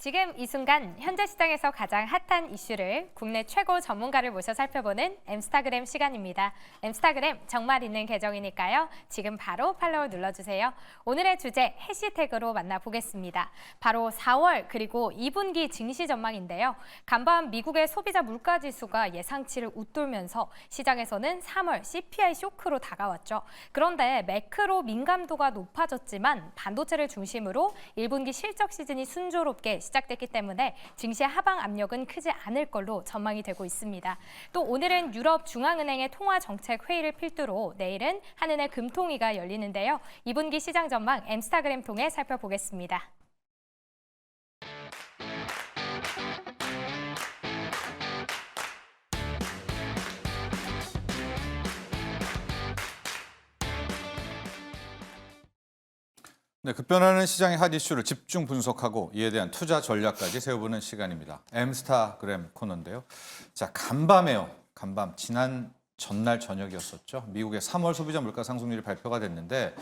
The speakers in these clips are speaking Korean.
지금 이 순간 현재 시장에서 가장 핫한 이슈를 국내 최고 전문가를 모셔 살펴보는 엠스타그램 시간입니다. 엠스타그램 정말 있는 계정이니까요. 지금 바로 팔로우 눌러주세요. 오늘의 주제 해시태그로 만나보겠습니다. 바로 4월 그리고 2분기 증시 전망인데요. 간밤 미국의 소비자 물가지수가 예상치를 웃돌면서 시장에서는 3월 CPI 쇼크로 다가왔죠. 그런데 매크로 민감도가 높아졌지만 반도체를 중심으로 1분기 실적 시즌이 순조롭게 시작됐기 때문에 증시의 하방 압력은 크지 않을 걸로 전망이 되고 있습니다. 또 오늘은 유럽 중앙은행의 통화 정책 회의를 필두로 내일은 한은의 금통위가 열리는데요. 2분기 시장 전망 엠스타그램 통해 살펴보겠습니다. 네, 급변하는 시장의 핫 이슈를 집중 분석하고 이에 대한 투자 전략까지 세워보는 시간입니다. 엠스타그램 코너인데요. 자, 간밤에요. 간밤 지난 전날 저녁이었었죠. 미국의 3월 소비자 물가 상승률이 발표가 됐는데,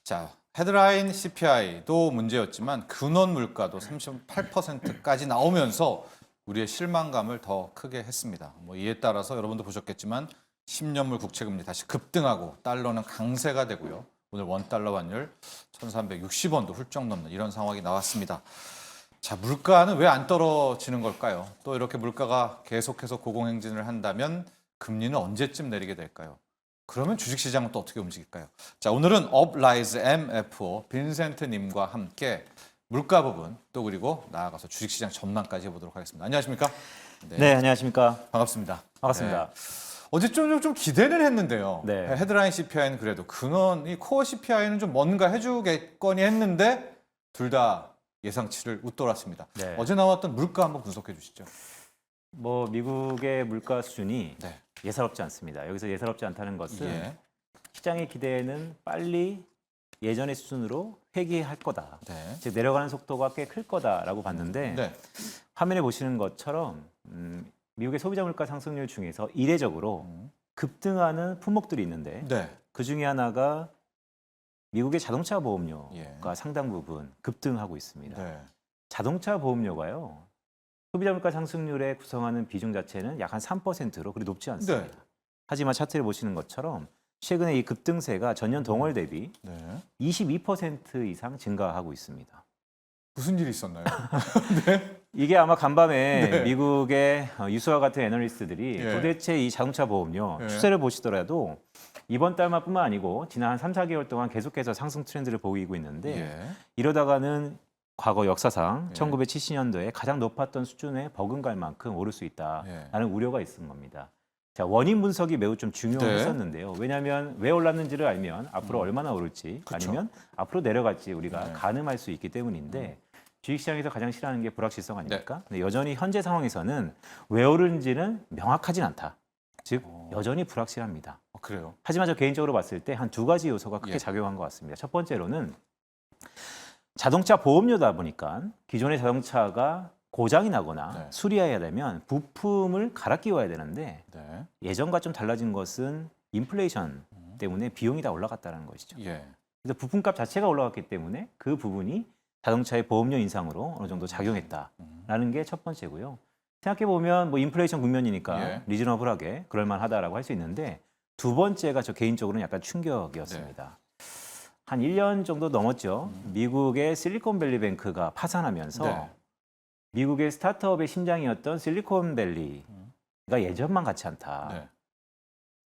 자, 헤드라인 CPI도 문제였지만 근원 물가도 38%까지 나오면서 우리의 실망감을 더 크게 했습니다. 이에 따라서 여러분도 보셨겠지만 10년물 국채금리 다시 급등하고 달러는 강세가 되고요. 오늘 원달러 환율 1,360원도 훌쩍 넘는 이런 상황이 나왔습니다. 자, 물가는 왜 안 떨어지는 걸까요? 또 이렇게 물가가 계속해서 고공행진을 한다면 금리는 언제쯤 내리게 될까요? 그러면 주식시장은 또 어떻게 움직일까요? 자, 오늘은 업라이즈 MFO 빈센트님과 함께 물가 부분 또 그리고 나아가서 주식시장 전망까지 해보도록 하겠습니다. 안녕하십니까? 네, 안녕하십니까? 반갑습니다. 반갑습니다. 네. 어제 좀 기대는 했는데요. 네. 헤드라인 CPI는 그래도 근원, 이 코어 CPI는 좀 뭔가 해주겠거니 했는데 둘 다 예상치를 웃돌았습니다. 네. 어제 나왔던 물가 한번 분석해 주시죠. 미국의 물가 수준이 네. 예사롭지 않습니다. 여기서 예사롭지 않다는 것은 예. 시장의 기대에는 빨리 예전의 수준으로 회귀할 거다. 네. 즉 내려가는 속도가 꽤 클 거다라고 봤는데 네. 화면에 보시는 것처럼 미국의 소비자 물가 상승률 중에서 이례적으로 급등하는 품목들이 있는데 네. 그 중에 하나가 미국의 자동차 보험료가 예. 상당 부분 급등하고 있습니다. 네. 자동차 보험료가요. 소비자 물가 상승률에 구성하는 비중 자체는 약 한 3%로 그리 높지 않습니다. 네. 하지만 차트를 보시는 것처럼 최근에 이 급등세가 전년 동월 대비 네. 22% 이상 증가하고 있습니다. 무슨 일이 있었나요? 이게 아마 간밤에 네. 미국의 유수와 같은 애널리스트들이 예. 도대체 이 자동차 보험료 예. 추세를 보시더라도 이번 달만뿐만 아니고 지난 한 3, 4개월 동안 계속해서 상승 트렌드를 보이고 있는데 예. 이러다가는 과거 역사상 예. 1970년도에 가장 높았던 수준에 버금갈 만큼 오를 수 있다라는 예. 우려가 있는 겁니다. 자, 원인 분석이 매우 좀 중요했었는데요. 왜냐하면 왜 올랐는지를 알면 앞으로 얼마나 오를지 그쵸. 아니면 앞으로 내려갈지 우리가 네. 가늠할 수 있기 때문인데 주식시장에서 가장 싫어하는 게 불확실성 아닙니까? 근데 여전히 현재 상황에서는 왜 오르는지는 명확하진 않다. 즉 여전히 불확실합니다. 그래요. 하지만 저 개인적으로 봤을 때 한 두 가지 요소가 크게 예. 작용한 것 같습니다. 첫 번째로는 자동차 보험료다 보니까 기존의 자동차가 고장이 나거나 네. 수리해야 되면 부품을 갈아 끼워야 되는데 네. 예전과 좀 달라진 것은 인플레이션 때문에 비용이 다 올라갔다는 것이죠. 예. 그래서 부품값 자체가 올라갔기 때문에 그 부분이 자동차의 보험료 인상으로 어느 정도 작용했다라는 게 첫 번째고요. 생각해 보면 인플레이션 국면이니까 예. 리즈너블하게 그럴 만하다라고 할 수 있는데 두 번째가 저 개인적으로는 약간 충격이었습니다. 한 1년 정도 넘었죠. 미국의 실리콘밸리뱅크가 파산하면서 네. 미국의 스타트업의 심장이었던 실리콘밸리가 예전만 같지 않다. 네.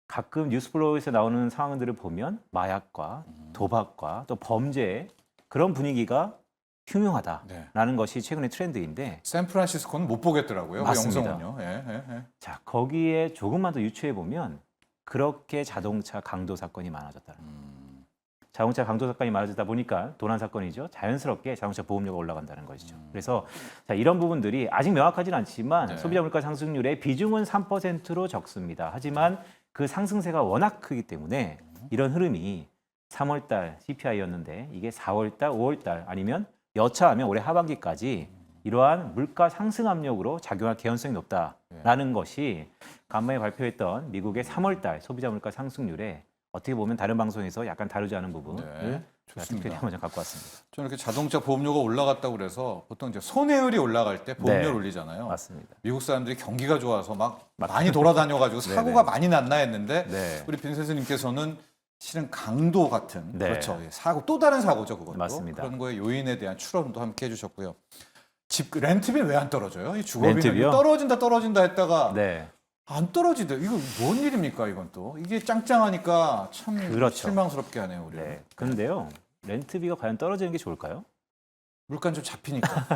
가끔 뉴스플로우에서 나오는 상황들을 보면 마약과 도박과 또 범죄 그런 분위기가 흉흉하다라는 네. 것이 최근의 트렌드인데 샌프란시스코는 못 보겠더라고요. 그 맞습니다. 영상은요. 예. 자 거기에 조금만 더 유추해 보면 그렇게 자동차 강도 사건이 많아졌다는 거예요. 자동차 강도 사건이 많아지다 보니까 도난 사건이죠. 자연스럽게 자동차 보험료가 올라간다는 것이죠. 그래서 자, 이런 부분들이 아직 명확하지는 않지만 네. 소비자 물가 상승률의 비중은 3%로 적습니다. 하지만 그 상승세가 워낙 크기 때문에 이런 흐름이 3월달 CPI였는데 이게 4월달, 5월달 아니면 여차하면 올해 하반기까지 이러한 물가 상승 압력으로 작용할 개연성이 높다라는 것이 간만에 발표했던 미국의 3월달 소비자 물가 상승률의 어떻게 보면 다른 방송에서 약간 다루지 않은 부분을 네, 좋습니다. 특별히 한번 갖고 왔습니다. 저는 이렇게 자동차 보험료가 올라갔다고 그래서 보통 이제 손해율이 올라갈 때 보험료를 네. 올리잖아요. 맞습니다. 미국 사람들이 경기가 좋아서 막 많이 돌아다녀가지고 사고가 네네. 많이 났나 했는데 네. 우리 빈 선생님께서는 실은 강도 같은 네. 그렇죠. 예, 사고 또 다른 사고죠 그것도. 맞습니다. 그런 거에 요인에 대한 추론도 함께 해주셨고요. 집 렌트비 왜 안 떨어져요? 이 주거비는 렌트비요? 떨어진다 했다가 네. 안 떨어지대. 이거 뭔 일입니까 이건 또 이게 짱짱하니까 참 그렇죠. 실망스럽게 하네요 우리. 네. 그런데요. 렌트비가 과연 떨어지는 게 좋을까요? 물가는 좀 잡히니까.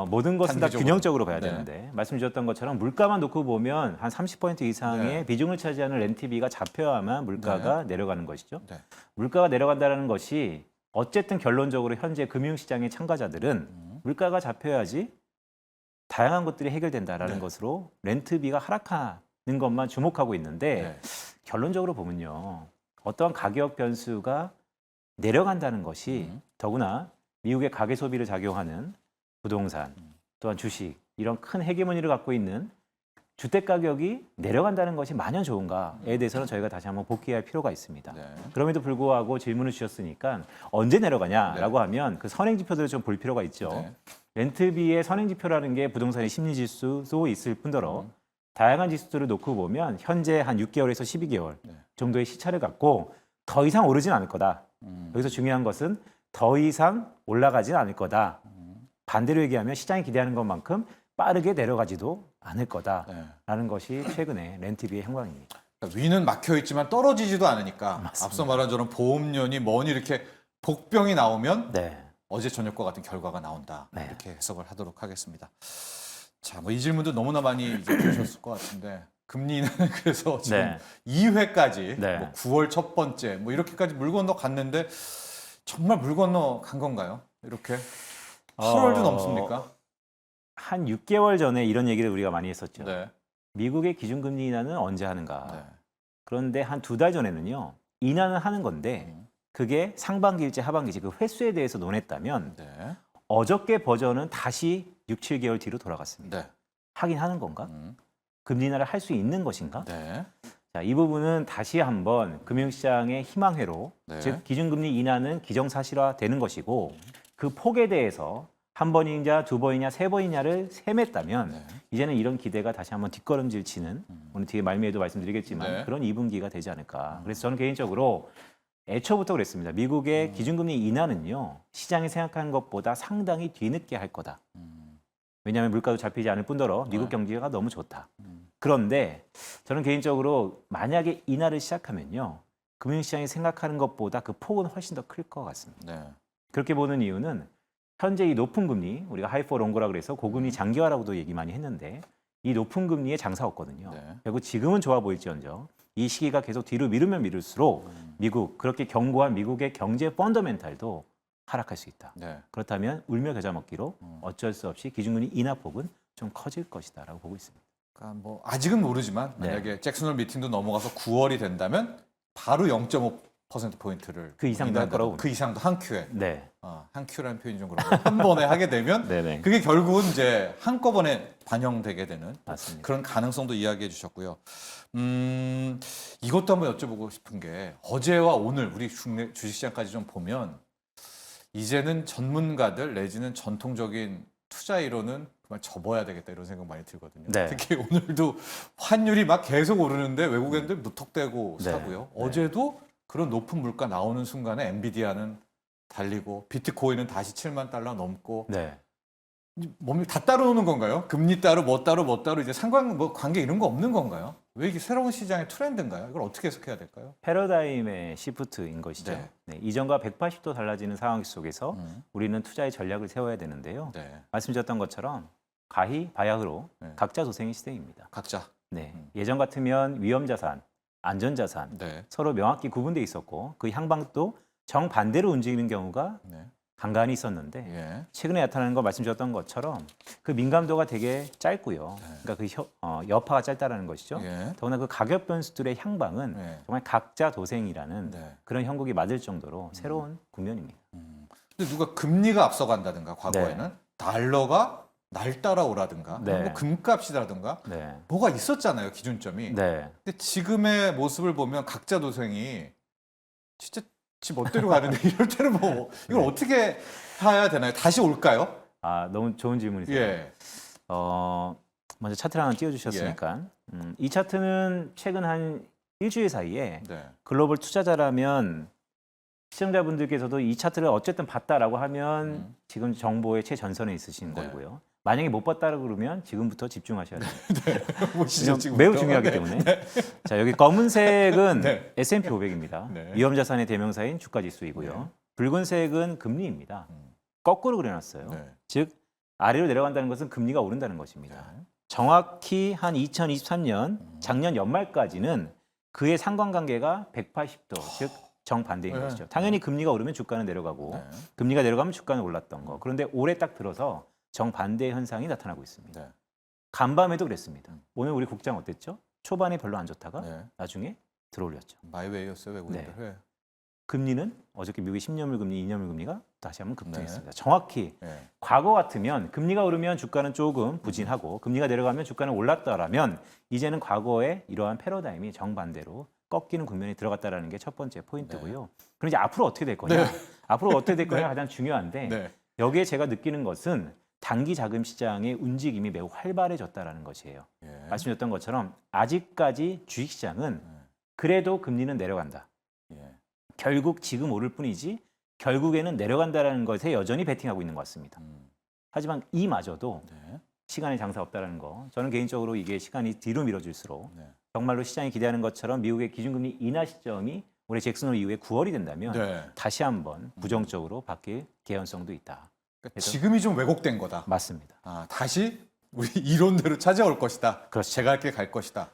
모든 것은 다 단기적으로. 균형적으로 봐야 네. 되는데 말씀 주셨던 것처럼 물가만 놓고 보면 한 30% 이상의 네. 비중을 차지하는 렌트비가 잡혀야만 물가가 내려가는 것이죠. 네. 물가가 내려간다는 것이 어쨌든 결론적으로 현재 금융시장의 참가자들은 물가가 잡혀야지 다양한 것들이 해결된다라는 네. 것으로 렌트비가 하락하는 것만 주목하고 있는데 네. 결론적으로 보면요. 어떠한 가격 변수가 내려간다는 것이 더구나 미국의 가계 소비를 작용하는 부동산, 또한 주식 이런 큰 헤게모니를 갖고 있는 주택 가격이 내려간다는 것이 마냥 좋은가에 대해서는 저희가 다시 한번 복귀할 필요가 있습니다. 네. 그럼에도 불구하고 질문을 주셨으니까 언제 내려가냐라고 하면 그 선행 지표들을 좀 볼 필요가 있죠. 네. 렌트비의 선행 지표라는 게 부동산의 심리 지수도 있을 뿐더러 다양한 지수들을 놓고 보면 현재 한 6개월에서 12개월 네. 정도의 시차를 갖고 더 이상 오르진 않을 거다. 여기서 중요한 것은 더 이상 올라가진 않을 거다. 반대로 얘기하면 시장이 기대하는 것만큼 빠르게 내려가지도 않을 거다라는 네. 것이 최근의 렌트비의 현황입니다. 그러니까 위는 막혀 있지만 떨어지지도 않으니까 맞습니다. 앞서 말한 저런 보험료니 뭐니 이렇게 복병이 나오면 네. 어제 저녁과 같은 결과가 나온다. 네. 이렇게 해석을 하도록 하겠습니다. 자, 뭐 이 질문도 너무나 많이 이제 보셨을 것 같은데 금리는 그래서 지금 네. 2회까지 네. 뭐 9월 첫 번째 뭐 이렇게까지 물 건너 갔는데 정말 물 건너 간 건가요? 이렇게 8월도 넘습니까? 한 6개월 전에 이런 얘기를 우리가 많이 했었죠. 네. 미국의 기준금리 인하는 언제 하는가. 네. 그런데 한 2달 전에는요. 인하는 하는 건데 그게 상반기일지 하반기일지 그 횟수에 대해서 논했다면 네. 어저께 버전은 다시 6, 7개월 뒤로 돌아갔습니다. 네. 하긴 하는 건가? 금리 인하를 할 수 있는 것인가? 네. 자, 이 부분은 다시 한번 금융시장의 희망회로, 네. 즉 기준금리 인하는 기정사실화되는 것이고 그 폭에 대해서 한 번이냐 두 번이냐 세 번이냐를 셈했다면 네. 이제는 이런 기대가 다시 한번 뒷걸음질 치는 오늘 뒤에 말미에도 말씀드리겠지만 네. 그런 2분기가 되지 않을까. 그래서 저는 개인적으로 애초부터 그랬습니다. 미국의 기준금리 인하는요. 시장이 생각하는 것보다 상당히 뒤늦게 할 거다. 왜냐하면 물가도 잡히지 않을 뿐더러 미국 네. 경기가 너무 좋다. 그런데 저는 개인적으로 만약에 인하를 시작하면요. 금융시장이 생각하는 것보다 그 폭은 훨씬 더 클 것 같습니다. 네. 그렇게 보는 이유는 현재 이 높은 금리, 우리가 하이포 롱고라 그래서 고금리 장기화라고도 얘기 많이 했는데 이 높은 금리에 장사였거든요. 네. 결국 지금은 좋아 보일지언정 이 시기가 계속 뒤로 미루면 미룰수록 미국, 그렇게 견고한 미국의 경제 펀더멘탈도 하락할 수 있다. 네. 그렇다면 울며 겨자 먹기로 어쩔 수 없이 기준금리 인하폭은 좀 커질 것이다라고 보고 있습니다. 그러니까 뭐 아직은 모르지만 네. 만약에 잭슨홀 미팅도 넘어가서 9월이 된다면 바로 0.5%포인트를 그 이상도 할 거라고 그 이상도 한 큐에 네, 한 큐라는 표현이 좀 그런데 한 번에 하게 되면 네네, 그게 결국은 이제 한꺼번에 반영되게 되는 맞습니다. 그런 가능성도 이야기해 주셨고요. 이것도 한번 여쭤보고 싶은 게 어제와 오늘 우리 국내 주식시장까지 좀 보면 이제는 전문가들 내지는 전통적인 투자 이론은 그만 접어야 되겠다 이런 생각 많이 들거든요. 네. 특히 오늘도 환율이 막 계속 오르는데 외국인들 무턱대고 네. 사고요. 네. 어제도 그런 높은 물가 나오는 순간에 엔비디아는 달리고 비트코인은 다시 7만 달러 넘고 네. 몸이 다 따라오는 건가요? 금리 따로 뭐 따로 이제 상관 뭐 관계 이런 거 없는 건가요? 왜 이게 새로운 시장의 트렌드인가요? 이걸 어떻게 해석해야 될까요? 패러다임의 시프트인 것이죠. 네. 네, 이전과 180도 달라지는 상황 속에서 우리는 투자의 전략을 세워야 되는데요. 네. 말씀드렸던 것처럼 가히 바야흐로 네. 각자 도생의 시대입니다. 각자. 네, 예전 같으면 위험자산, 안전자산 네. 서로 명확히 구분돼 있었고 그 향방도 정반대로 움직이는 경우가 네. 간간히 있었는데 예. 최근에 나타나는 거 말씀드렸던 것처럼 그 민감도가 되게 짧고요. 그러니까 그 여파가 짧다라는 것이죠. 예. 더구나 그 가격 변수들의 향방은 네. 정말 각자 도생이라는 네. 그런 형국이 맞을 정도로 새로운 국면입니다. 근데 누가 금리가 앞서간다든가 과거에는 달러가 날 따라오라든가 네. 뭐 금값이라든가 네. 뭐가 있었잖아요, 기준점이. 네. 근데 지금의 모습을 보면 각자 도생이 진짜 지 멋대로 가는데 이럴 때는 뭐 이걸 네. 어떻게 해야 되나요? 다시 올까요? 아, 너무 좋은 질문이세요. 예. 먼저 차트를 하나 띄워주셨으니까 이 차트는 최근 한 일주일 사이에 네. 글로벌 투자자라면 시청자분들께서도 이 차트를 어쨌든 봤다라고 하면 지금 정보의 최전선에 있으신 네. 거고요. 만약에 못 봤다고 그러면 지금부터 집중하셔야 됩니다. 보시죠, 지금부터. 매우 중요하기 네. 때문에. 자, 여기 검은색은 네. S&P 500입니다. 네. 위험자산의 대명사인 주가지수이고요. 네. 붉은색은 금리입니다. 거꾸로 그려놨어요. 네. 즉 아래로 내려간다는 것은 금리가 오른다는 것입니다. 정확히 한 2023년 작년 연말까지는 그의 상관관계가 180도, 즉 정반대인 네. 것이죠. 당연히 금리가 오르면 주가는 내려가고 네. 금리가 내려가면 주가는 올랐던 거. 그런데 올해 딱 들어서 정반대 현상이 나타나고 있습니다. 네. 간밤에도 그랬습니다. 오늘 우리 국장 어땠죠? 초반에 별로 안 좋다가 네. 나중에 들어올렸죠. 마이웨이였어요, 외국인들. 네. 금리는 어저께 미국의 10년물 금리, 2년물 금리가 다시 한번 급등했습니다. 정확히 네. 과거 같으면 금리가 오르면 주가는 조금 부진하고 금리가 내려가면 주가는 올랐다라면 이제는 과거의 이러한 패러다임이 정반대로 꺾이는 국면에 들어갔다라는 게 첫 번째 포인트고요. 그럼 이제 앞으로 어떻게 될 거냐? 네. 앞으로 어떻게 될 거냐가 네. 가장 중요한데 네. 여기에 제가 느끼는 것은 단기 자금 시장의 움직임이 매우 활발해졌다라는 것이에요. 예. 말씀드렸던 것처럼 아직까지 주식시장은 그래도 금리는 내려간다. 예. 결국 지금 오를 뿐이지 결국에는 내려간다라는 것에 여전히 베팅하고 있는 것 같습니다. 하지만 이마저도 네. 시간에 장사 없다라는 거. 저는 개인적으로 이게 시간이 뒤로 미뤄질수록 네. 정말로 시장이 기대하는 것처럼 미국의 기준금리 인하 시점이 올해 잭슨 홀 이후에 9월이 된다면 네. 다시 한번 부정적으로 바뀔 개연성도 있다. 그러니까 지금이 좀 왜곡된 거다. 맞습니다. 아, 다시 우리 이론대로 찾아올 것이다. 그렇죠. 제가 할 길 갈 것이다.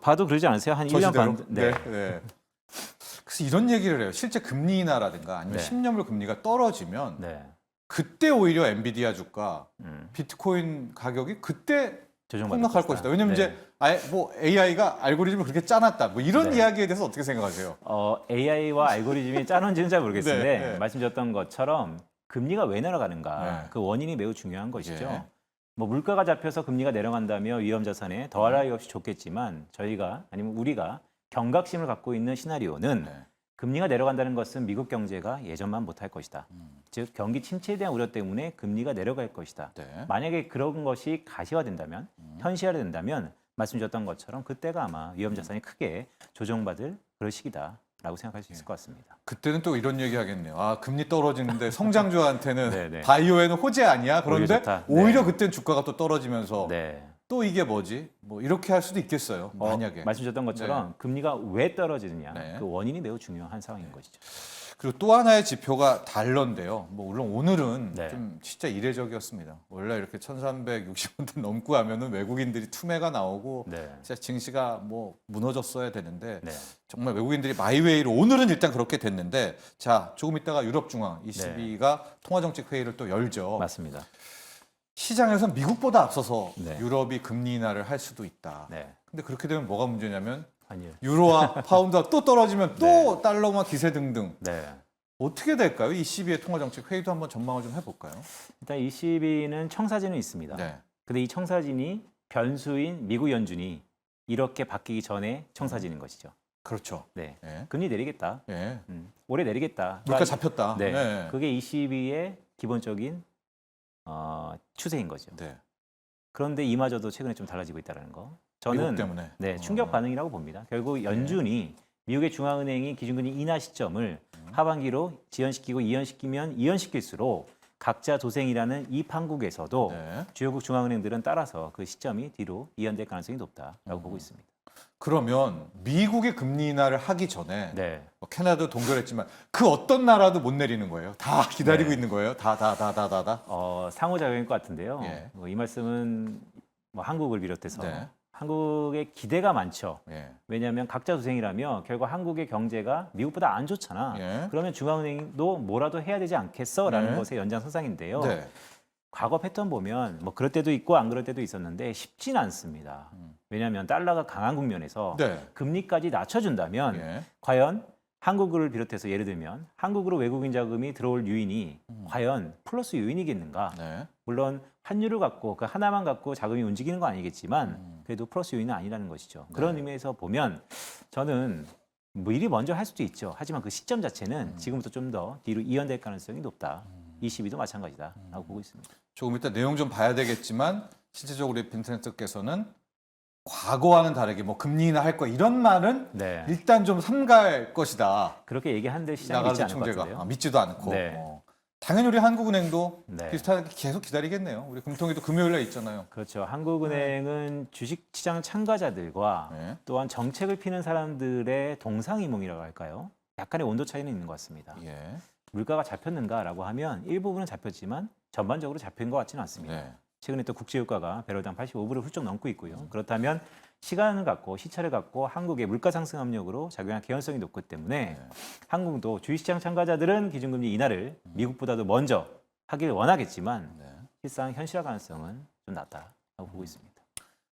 봐도 그러지 않으세요? 한 1년 저시대로? 반. 네. 네. 그래서 이런 얘기를 해요. 실제 금리 인하라든가 아니면 네. 10년물 금리가 떨어지면 네. 그때 오히려 엔비디아 주가, 음, 비트코인 가격이 그때 조정받을 폭락할 것이다. 왜냐면 이제 아예 뭐 AI가 알고리즘을 그렇게 짜놨다. 뭐 이런 네. 이야기에 대해서 어떻게 생각하세요? AI와 알고리즘이 짜놓은지는 잘 모르겠는데 네, 네. 말씀드렸던 것처럼 금리가 왜 내려가는가 네. 그 원인이 매우 중요한 것이죠. 예. 뭐 물가가 잡혀서 금리가 내려간다며 위험 자산에 더할 나위 없이 좋겠지만 저희가 아니면 우리가 경각심을 갖고 있는 시나리오는 네. 금리가 내려간다는 것은 미국 경제가 예전만 못할 것이다. 즉 경기 침체에 대한 우려 때문에 금리가 내려갈 것이다. 네. 만약에 그런 것이 가시화된다면 현실화된다면 말씀드렸던 것처럼 그때가 아마 위험 자산이 크게 조정받을 그럴 시기다라고 생각할 수 있을 것 같습니다. 그때는 또 이런 얘기 하겠네요. 아, 금리 떨어지는데 성장주한테는 네, 네. 바이오에는 호재 아니야? 오히려 그런데 좋다. 오히려 네. 그땐 주가가 또 떨어지면서 네. 또 이게 뭐지? 뭐 이렇게 할 수도 있겠어요. 만약에. 말씀드렸던 것처럼 금리가 왜 떨어지느냐 네. 그 원인이 매우 중요한 상황인 것이죠. 그리고 또 하나의 지표가 달러인데요. 뭐 물론 오늘은 네. 좀 진짜 이례적이었습니다. 원래 이렇게 1,360원대 넘고 하면은 외국인들이 투매가 나오고 네. 진짜 증시가 뭐 무너졌어야 되는데 네. 정말 외국인들이 마이웨이로 오늘은 일단 그렇게 됐는데 자 조금 있다가 유럽중앙 ECB가 통화정책 회의를 또 열죠. 맞습니다. 시장에서 미국보다 앞서서 네. 유럽이 금리 인하를 할 수도 있다. 네. 근데 그렇게 되면 뭐가 문제냐면 아니요. 유로와 파운드가 또 떨어지면 또 네. 달러만 기세 등등. 네. 어떻게 될까요? ECB의 통화정책 회의도 한번 전망을 좀 해볼까요? 일단 ECB는 청사진은 있습니다. 네. 근데 이 청사진이 변수인 미국 연준이 이렇게 바뀌기 전에 청사진인 것이죠. 그렇죠. 네. 예. 금리 내리겠다. 예. 올해 내리겠다. 물가 잡혔다. 네. 네. 그게 ECB의 기본적인 추세인 거죠. 네. 그런데 이마저도 최근에 좀 달라지고 있다는 거. 저는 미국 때문에. 네, 충격 반응이라고 봅니다. 결국 연준이 미국의 중앙은행이 기준금리 인하 시점을 하반기로 지연시키고 이연시킬수록 각자 도생이라는 이 판국에서도 네. 주요국 중앙은행들은 따라서 그 시점이 뒤로 이연될 가능성이 높다라고 보고 있습니다. 그러면 미국의 금리 인하를 하기 전에 네. 뭐 캐나다도 동결했지만 그 어떤 나라도 못 내리는 거예요. 다 기다리고 네. 있는 거예요. 다. 상호작용일 것 같은데요. 예. 이 말씀은 뭐 한국을 비롯해서 네. 한국의 기대가 많죠. 예. 왜냐하면 각자 도생이라며 결국 한국의 경제가 미국보다 안 좋잖아. 예. 그러면 중앙은행도 뭐라도 해야 되지 않겠어라는 네. 것의 연장선상인데요. 네. 과거 패턴 보면 뭐 그럴 때도 있고 안 그럴 때도 있었는데 쉽진 않습니다. 왜냐하면 달러가 강한 국면에서 네. 금리까지 낮춰준다면 예. 과연 한국을 비롯해서 예를 들면 한국으로 외국인 자금이 들어올 요인이 과연 플러스 요인이겠는가? 네. 물론 환율을 갖고 그 하나만 갖고 자금이 움직이는 건 아니겠지만 그래도 플러스 요인은 아니라는 것이죠. 그런 의미에서 보면 저는 미리 먼저 할 수도 있죠. 하지만 그 시점 자체는 지금부터 좀 더 뒤로 이연될 가능성이 높다. 22도 마찬가지다라고 보고 있습니다. 조금 이따 내용 좀 봐야 되겠지만 실질적으로 우리 빈센트께서는 과거와는 다르게 뭐 금리 인하 할 거 이런 말은 네. 일단 좀 삼갈 것이다. 그렇게 얘기하는데 시장이 믿지 나가르도 않을 것 총재가 같은데요. 믿지도 않고 네. 당연히 우리 한국은행도 네. 비슷하게 계속 기다리겠네요. 우리 금통위도 금요일에 있잖아요. 그렇죠. 한국은행은 주식시장 참가자들과 네. 또한 정책을 피는 사람들의 동상이몽이라고 할까요? 약간의 온도 차이는 있는 것 같습니다. 예. 물가가 잡혔는가라고 하면 일부분은 잡혔지만 전반적으로 잡힌 것 같지는 않습니다. 네. 최근에 또 국제유가가 배럴당 85불을 훌쩍 넘고 있고요. 그렇다면 시간을 갖고 시차를 갖고 한국의 물가 상승 압력으로 작용할 개연성이 높기 때문에 네. 한국도 주식시장 참가자들은 기준금리 인하를 미국보다도 먼저 하길 원하겠지만 네. 실상 현실화 가능성은 좀 낮다라고 보고 있습니다.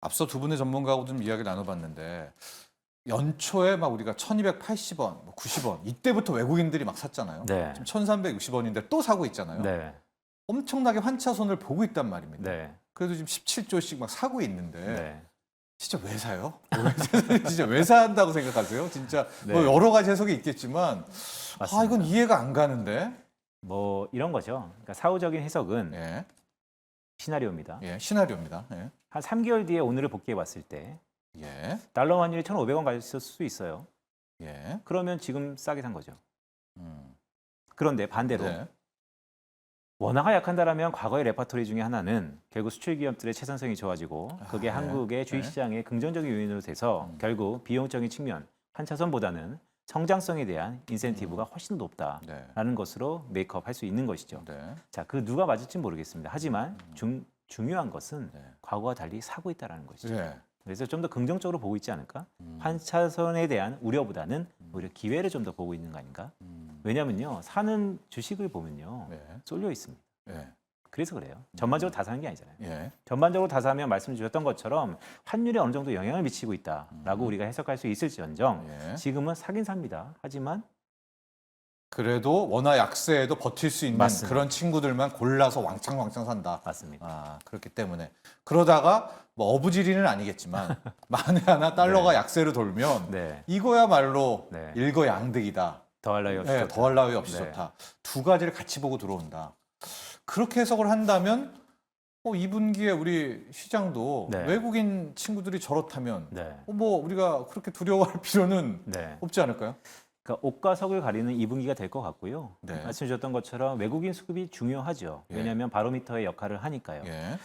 앞서 두 분의 전문가하고 좀 이야기를 나눠봤는데 연초에 막 우리가 1,280원, 뭐 90원 이때부터 외국인들이 막 샀잖아요. 네. 지금 1,360원인데 또 사고 있잖아요. 네. 엄청나게 환차손을 보고 있단 말입니다. 네. 그래도 지금 17조씩 막 사고 있는데 네. 진짜 왜 사요? 진짜 왜 산다고 생각하세요? 진짜 네. 뭐 여러 가지 해석이 있겠지만 맞습니다. 이건 이해가 안 가는데. 뭐 이런 거죠. 그러니까 사후적인 해석은 예, 시나리오입니다. 예, 시나리오입니다. 예, 한 3개월 뒤에 오늘을 복귀해 봤을 때 예, 달러 환율이 1,500원 가 있을 수 있어요. 예. 그러면 지금 싸게 산 거죠. 음, 그런데 반대로 네. 원화가 약한다라면 과거의 레파토리 중에 하나는 결국 수출 기업들의 채선성이 좋아지고 그게 네. 한국의 주식시장의 긍정적인 요인으로 돼서 결국 비용적인 측면 환차선보다는 성장성에 대한 인센티브가 훨씬 높다라는 네. 것으로 메이크업 할 수 있는 것이죠. 네. 자, 그 누가 맞을지 모르겠습니다. 하지만 중요한 것은 네. 과거와 달리 사고 있다는 것이죠. 네. 그래서 좀 더 긍정적으로 보고 있지 않을까? 음. 환차선에 대한 우려보다는 오히려 기회를 좀 더 보고 있는 거 아닌가? 왜냐면요, 사는 주식을 보면요, 네. 쏠려 있습니다. 네. 그래서 그래요. 전반적으로 다 사는 게 아니잖아요. 예. 전반적으로 다 사면 말씀 주셨던 것처럼 환율에 어느 정도 영향을 미치고 있다라고 우리가 해석할 수 있을지언정 예. 지금은 사긴 삽니다. 하지만 그래도 원화 약세에도 버틸 수 있는 맞습니다. 그런 친구들만 골라서 왕창 산다. 맞습니다. 아, 그렇기 때문에 그러다가 뭐 어부지리는 아니겠지만 만에 하나 달러가 네. 약세로 돌면 네, 이거야말로 네. 일거양득이다. 더할 나위 없이 네, 좋다. 더할 나위 없이 네. 좋다. 두 가지를 같이 보고 들어온다. 그렇게 해석을 한다면 2분기에 우리 시장도 네. 외국인 친구들이 저렇다면 네, 뭐 우리가 그렇게 두려워할 필요는 네. 없지 않을까요? 그러니까 옷과 석을 가리는 2분기가 될 것 같고요. 네. 말씀 주셨던 것처럼 외국인 수급이 중요하죠. 예. 왜냐하면 바로미터의 역할을 하니까요. 예.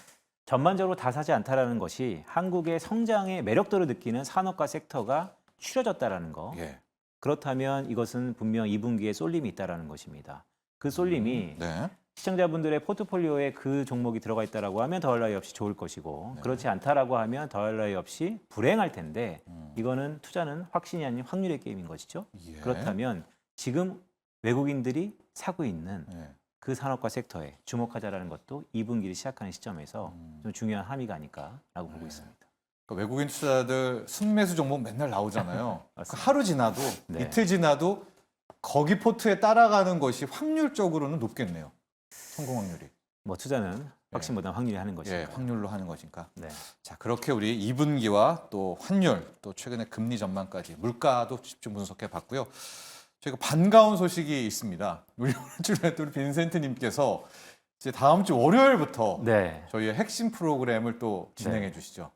전반적으로 다 사지 않다라는 것이 한국의 성장의 매력도를 느끼는 산업과 섹터가 추려졌다라는 거. 예. 그렇다면 이것은 분명 2분기에 쏠림이 있다라는 것입니다. 그 쏠림이 네. 시청자분들의 포트폴리오에 그 종목이 들어가 있다라고 하면 더할 나위 없이 좋을 것이고 네. 그렇지 않다라고 하면 더할 나위 없이 불행할 텐데 음. 이거는 투자는 확신이 아닌 확률의 게임인 것이죠. 예. 그렇다면 지금 외국인들이 사고 있는 예. 그 산업과 섹터에 주목하자라는 것도 2분기를 시작하는 시점에서 좀 중요한 함의가 아닐까라고 보고 있습니다. 그러니까 외국인 투자들 순매수 종목 맨날 나오잖아요. 그 맞습니다. 하루 지나도 네. 이틀 지나도 거기 포트에 따라가는 것이 확률적으로는 높겠네요. 성공 확률이. 뭐 투자는 확신보다 확률이 하는 예, 것입니다. 확률로 하는 것이니까. 네. 자, 그렇게 우리 2분기와 또 환율, 또 최근에 금리 전망까지 물가도 집중 분석해 봤고요. 저희가 반가운 소식이 있습니다. 우리 오늘 주에 우리 빈센트님께서 이제 다음 주 월요일부터 네. 저희의 핵심 프로그램을 또 진행해 주시죠.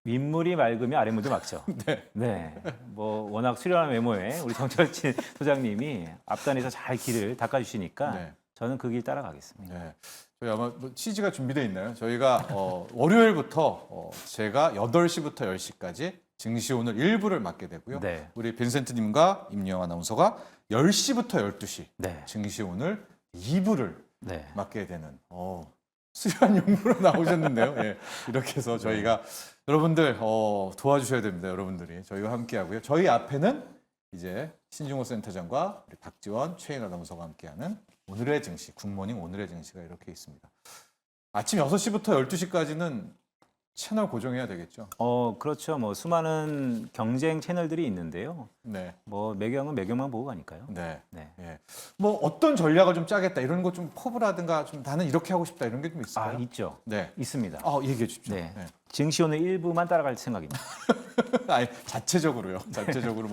윗물이 맑으면 아랫물도 막죠. 네. 네. 뭐 워낙 수려한 외모에 우리 정철진 소장님이 앞단에서 잘 길을 닦아주시니까 네. 저는 그 길 따라가겠습니다. 네. 저희 아마 뭐 취지가 준비되어 있나요? 저희가 월요일부터 제가 8시부터 10시까지 증시 오늘 1부를 맡게 되고요. 네. 우리 빈센트님과 임영아 아나운서가 10시부터 12시 네. 증시 오늘 2부를 네. 맡게 되는 수려한 용무로 나오셨는데요. 예, 이렇게 해서 저희가 여러분들 도와주셔야 됩니다. 여러분들이 저희와 함께하고요. 저희 앞에는 이제 신중호 센터장과 우리 박지원, 최인 아나운서가 함께하는 오늘의 증시, 굿모닝 오늘의 증시가 이렇게 있습니다. 아침 6시부터 12시까지는 채널 고정해야 되겠죠. 그렇죠. 뭐 수많은 경쟁 채널들이 있는데요. 네. 뭐 매경은 매경만 보고 가니까요. 네. 네. 예. 뭐 어떤 전략을 좀 짜겠다 이런 거 좀 포부라든가 좀 나는 이렇게 하고 싶다 이런 게 좀 있을까요? 있죠. 네. 있습니다. 얘기해 주십시오. 네. 네. 증시오는 일부만 따라갈 생각입니다. 아니, 자체적으로요. 자체적으로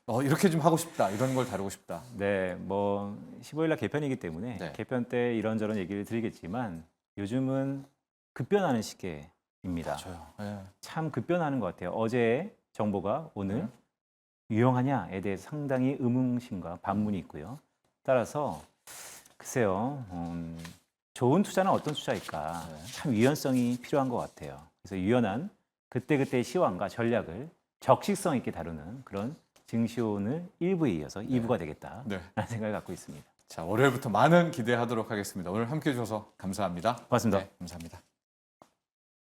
뭐 이렇게 좀 하고 싶다 이런 걸 다루고 싶다. 네, 뭐 15일 날 개편이기 때문에 네. 개편 때 이런저런 얘기를 드리겠지만 요즘은 급변하는 시기입니다. 저요. 예. 참 급변하는 것 같아요. 어제 정보가 오늘 네. 유용하냐에 대해 상당히 의문심과 반문이 있고요. 따라서 글쎄요, 좋은 투자는 어떤 투자일까? 네. 참 유연성이 필요한 것 같아요. 그래서 유연한 그때그때의 시황과 전략을 적식성 있게 다루는 그런 증시오늘 1부에 이어서 2부가 되겠다라는 네. 생각을 갖고 있습니다. 자, 월요일부터 많은 기대하도록 하겠습니다. 오늘 함께 해주셔서 감사합니다. 고맙습니다. 네, 감사합니다.